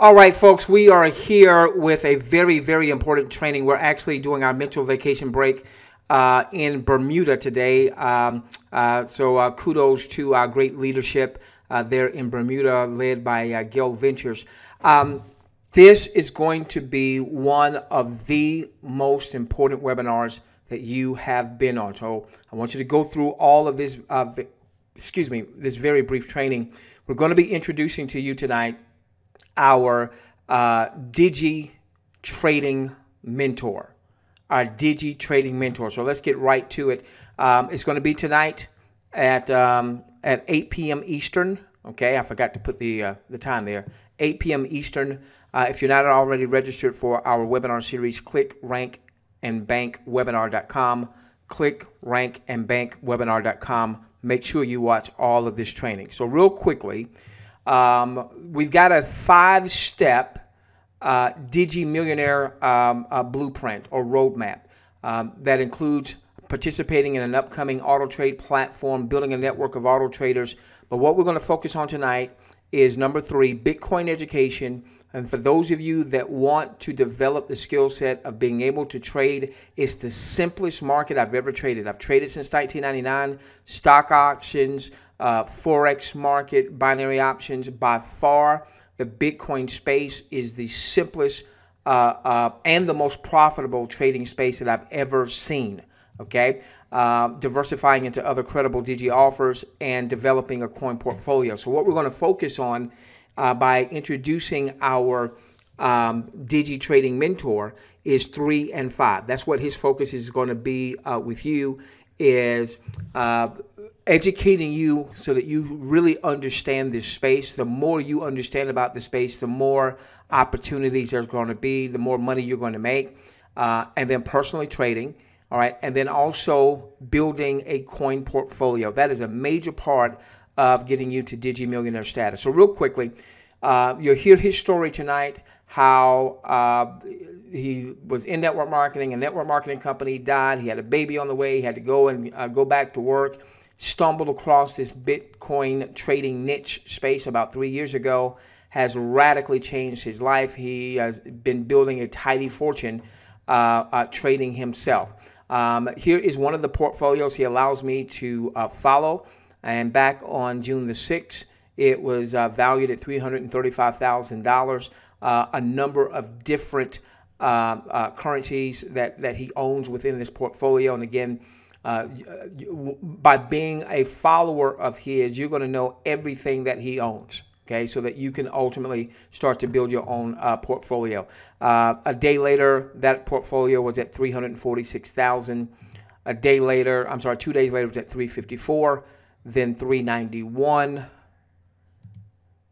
All right, folks, we are here with a very, very important training. We're actually doing our mental vacation break in Bermuda today. So kudos to our great leadership there in Bermuda, led by Gil Ventures. This is going to be one of the most important webinars that you have been on. So I want you to go through all of this, this very brief training. We're going to be introducing to you tonight our Digi trading mentor, our Digi trading mentor. So let's get right to it. It's going to be tonight at 8 p.m. Eastern. Okay, I forgot to put the time there. 8 p.m. Eastern. If you're not already registered for our webinar series, click rankandbankwebinar.com. Click rankandbankwebinar.com. Make sure you watch all of this training. So real quickly, we've got a 5-step Digi Millionaire blueprint or roadmap that includes participating in an upcoming auto trade platform, building a network of auto traders. But what we're going to focus on tonight is number 3, Bitcoin education. And for those of you that want to develop the skill set of being able to trade, it's the simplest market I've ever traded. I've traded since 1999, stock options, Forex market, binary options. By far, the Bitcoin space is the simplest and the most profitable trading space that I've ever seen. Okay, diversifying into other credible Digi offers and developing a coin portfolio. So what we're going to focus on by introducing our Digi trading mentor is 3 and 5. That's what his focus is going to be with you, is educating you so that you really understand this space. The more you understand about the space, the more opportunities there's going to be, the more money you're going to make, and then personally trading. All right, and then also building a coin portfolio. That is a major part of getting you to Digi Millionaire status. So real quickly, you'll hear his story tonight, how he was in network marketing, a network marketing company died, he had a baby on the way, he had to go and go back to work, stumbled across this Bitcoin trading niche space about 3 years ago, has radically changed his life. He has been building a tidy fortune trading himself. Here is one of the portfolios he allows me to follow. And back on June the 6th, it was valued at $335,000. A number of different currencies that he owns within this portfolio. And again, by being a follower of his, you're going to know everything that he owns. Okay, so that you can ultimately start to build your own portfolio. A day later, that portfolio was at $346,000. A day later, I'm sorry, 2 days later, it was at $354,000. Then $391,000,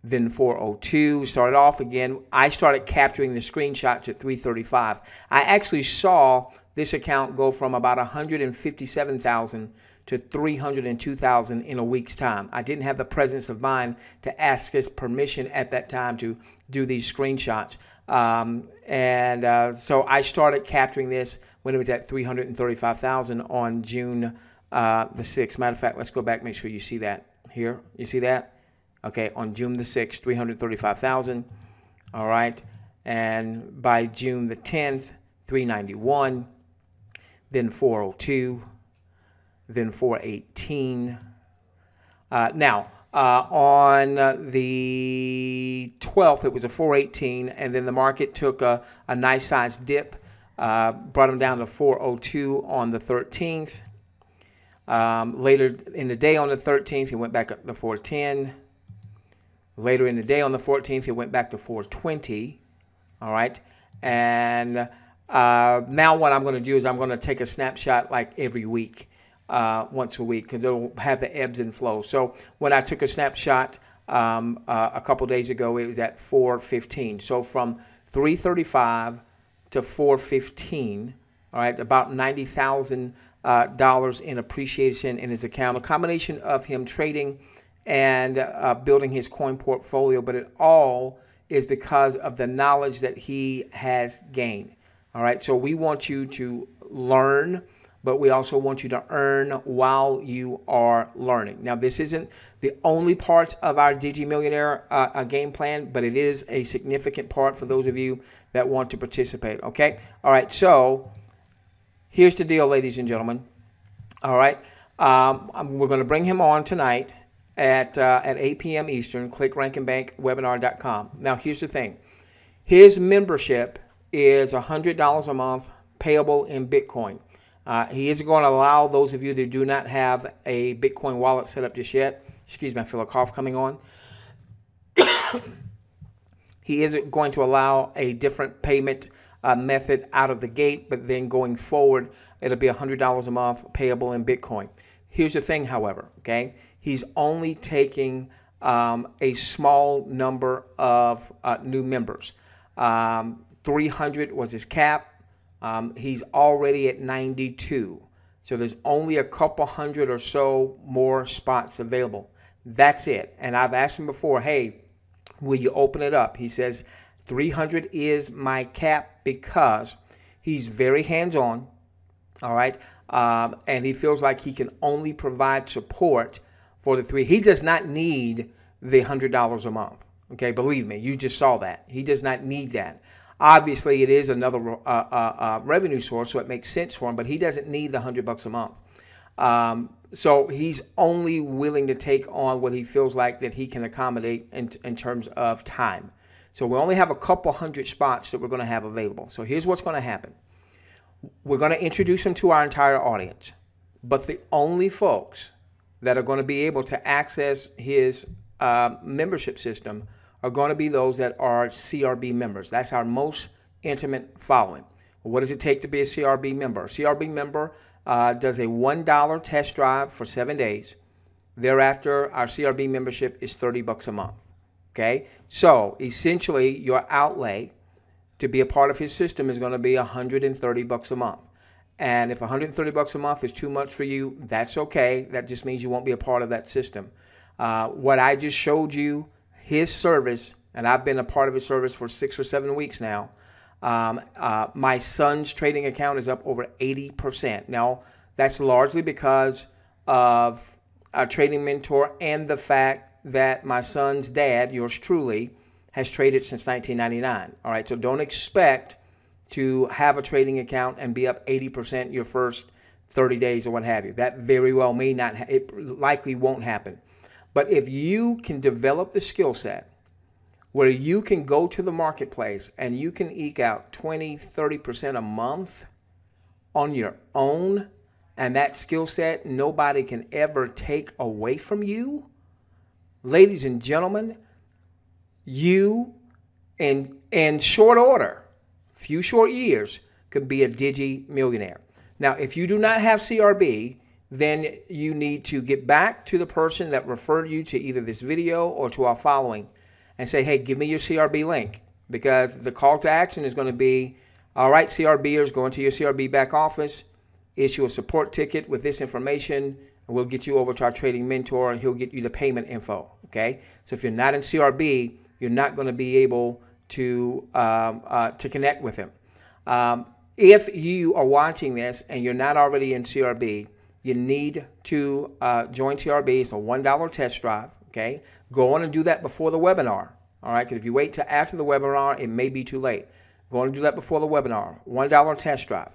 then $402,000. Started off again. I started capturing the screenshots at $335,000. I actually saw this account go from about $157,000 to $302,000 in a week's time. I didn't have the presence of mind to ask his permission at that time to do these screenshots. So I started capturing this when it was at $335,000 on June the 6th. Matter of fact, let's go back, make sure you see that here. You see that? Okay, on June the 6th, $335,000. All right, and by June the 10th, $391,000, then $402,000, then $418,000. Now, on the 12th, it was a $418,000, and then the market took a nice sized dip, brought him down to $402,000 on the 13th. Later in the day on the 13th, it went back up to $410,000. Later in the day on the 14th, it went back to $420,000. All right. And now what I'm going to do is I'm going to take a snapshot like every week, once a week, because it'll have the ebbs and flows. So when I took a snapshot a couple days ago, it was at $415,000. So from $335,000 to $415,000, all right, about $90,000 in appreciation in his account. A combination of him trading and building his coin portfolio, but it all is because of the knowledge that he has gained. All right, so we want you to learn but we also want you to earn while you are learning. Now, this isn't the only part of our Digi Millionaire game plan, but it is a significant part for those of you that want to participate, okay? All right, so here's the deal, ladies and gentlemen. All right, we're going to bring him on tonight at 8 p.m. Eastern. Click rankandbankwebinar.com. Now, here's the thing. His membership is $100 a month payable in Bitcoin. He isn't going to allow those of you that do not have a Bitcoin wallet set up just yet. Excuse me, I feel a cough coming on. He isn't going to allow a different payment method out of the gate, but then going forward, it'll be $100 a month payable in Bitcoin. Here's the thing, however, okay? He's only taking a small number of new members. 300 was his cap. He's already at 92. So there's only a couple hundred or so more spots available. That's it. And I've asked him before, hey, will you open it up? He says 300 is my cap because he's very hands-on, all right? And he feels like he can only provide support for the three. He does not need the $100 a month, okay? Believe me, you just saw that. He does not need that. Obviously, it is another revenue source, so it makes sense for him, but he doesn't need the $100 a month. So he's only willing to take on what he feels like that he can accommodate in terms of time. So we only have a couple hundred spots that we're going to have available. So here's what's going to happen. We're going to introduce him to our entire audience, but the only folks that are going to be able to access his membership system are going to be those that are CRB members. That's our most intimate following. What does it take to be a CRB member? A CRB member does a $1 test drive for 7 days. Thereafter, our CRB membership is $30 a month. Okay? So, essentially, your outlay to be a part of his system is going to be $130 a month. And if $130 a month is too much for you, that's okay. That just means you won't be a part of that system. What I just showed you, his service, and I've been a part of his service for 6 or 7 weeks now. My son's trading account is up over 80%. Now, that's largely because of a trading mentor and the fact that my son's dad, yours truly, has traded since 1999. All right, so don't expect to have a trading account and be up 80% your first 30 days or what have you. That very well may not, it likely won't happen. But if you can develop the skill set where you can go to the marketplace and you can eke out 20, 30% a month on your own, and that skill set nobody can ever take away from you, ladies and gentlemen, you in short order, few short years, could be a Digi millionaire. Now, if you do not have CRB, then you need to get back to the person that referred you to either this video or to our following and say, hey, give me your CRB link, because the call to action is going to be, all right, CRBers, go into your CRB back office, issue a support ticket with this information, and we'll get you over to our trading mentor, and he'll get you the payment info, okay? So if you're not in CRB, you're not going to be able to connect with him. If you are watching this and you're not already in CRB, you need to join CRB. It's a $1 test drive, okay? Go on and do that before the webinar, all right? Because if you wait till after the webinar, it may be too late. Go on and do that before the webinar, $1 test drive.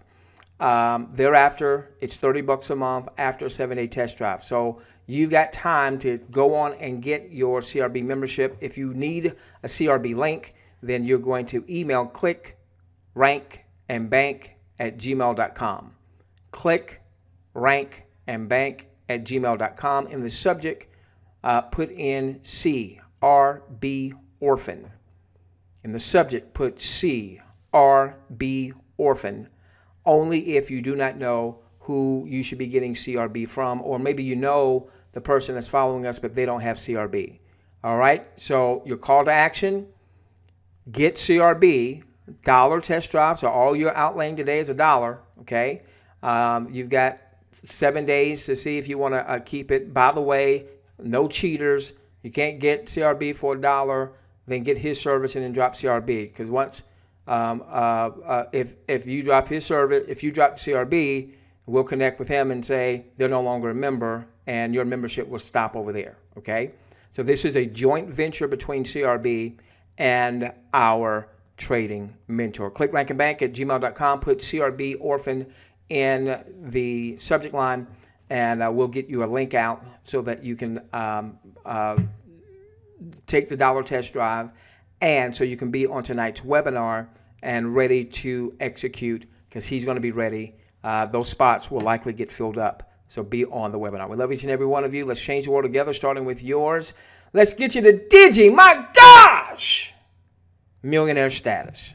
Thereafter, it's $30 a month after a 7-day test drive. So you've got time to go on and get your CRB membership. If you need a CRB link, then you're going to email clickrankandbank@gmail.com. Click rankandbank@gmail.com. In the subject, put in CRB orphan. In the subject, put CRB orphan. Only if you do not know who you should be getting CRB from, or maybe you know the person that's following us, but they don't have CRB. All right, so your call to action, get CRB, $1 test drive. So all you're outlaying today is $1, okay? You've got 7 days to see if you want to keep it. By the way, no cheaters. You can't get CRB for $1, then get his service and then drop CRB. Because once, if you drop his service, if you drop CRB, We'll connect with him and say they're no longer a member, and your membership will stop over there, okay? So this is a joint venture between CRB and our trading mentor. Click rankandbank@gmail.com, put CRB Orphan in the subject line, and we'll get you a link out so that you can take the dollar test drive, and so you can be on tonight's webinar and ready to execute, because he's going to be ready. Those spots will likely get filled up, so be on the webinar. We love each and every one of you. Let's change the world together, starting with yours. Let's get you to Digi, my gosh, millionaire status.